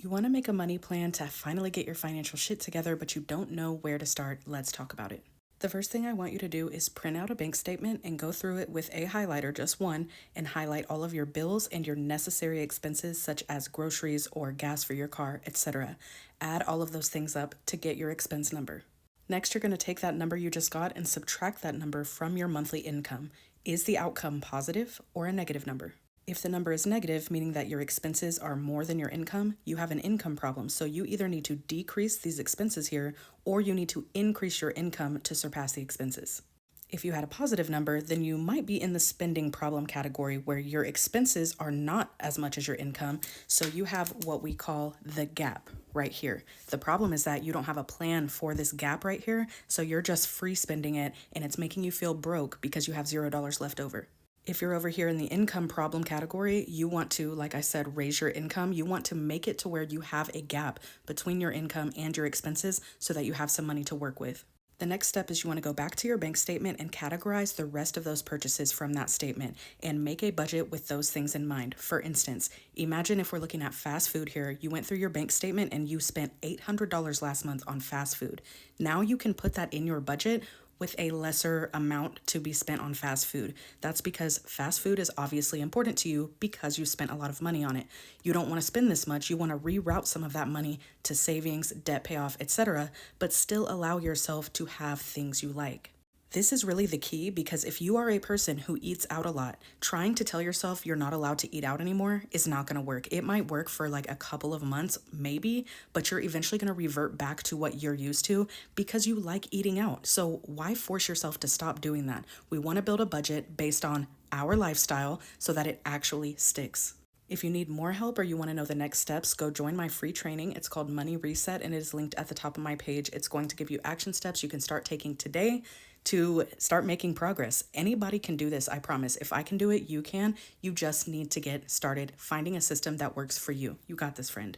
You want to make a money plan to finally get your financial shit together, but you don't know where to start? Let's talk about it. The first thing I want you to do is print out a bank statement and go through it with a highlighter, just one, and highlight all of your bills and your necessary expenses, such as groceries or gas for your car, etc. Add all of those things up to get your expense number. Next, you're going to take that number you just got and subtract that number from your monthly income. Is the outcome positive or a negative number? If the number is negative, meaning that your expenses are more than your income, you have an income problem. So you either need to decrease these expenses here or you need to increase your income to surpass the expenses. If you had a positive number, then you might be in the spending problem category where your expenses are not as much as your income. So you have what we call the gap right here. The problem is that you don't have a plan for this gap right here. So you're just free spending it and it's making you feel broke because you have $0 left over. If you're over here in the income problem category, you want to, like I said, raise your income. You want to make it to where you have a gap between your income and your expenses so that you have some money to work with. The next step is you want to go back to your bank statement and categorize the rest of those purchases from that statement and make a budget with those things in mind. For instance, imagine if we're looking at fast food here, you went through your bank statement and you spent $800 last month on fast food. Now you can put that in your budget with a lesser amount to be spent on fast food. That's because fast food is obviously important to you because you spent a lot of money on it. You don't want to spend this much. You want to reroute some of that money to savings, debt payoff, etc., but still allow yourself to have things you like. This is really the key because if you are a person who eats out a lot, trying to tell yourself you're not allowed to eat out anymore is not going to work. It might work for like a couple of months, maybe, but you're eventually going to revert back to what you're used to because you like eating out. So why force yourself to stop doing that? We want to build a budget based on our lifestyle so that it actually sticks. If you need more help or you want to know the next steps, go join my free training. It's called Money Reset and it is linked at the top of my page. It's going to give you action steps you can start taking today to start making progress. Anybody can do this, I promise. If I can do it, you can. You just need to get started finding a system that works for you. You got this, friend.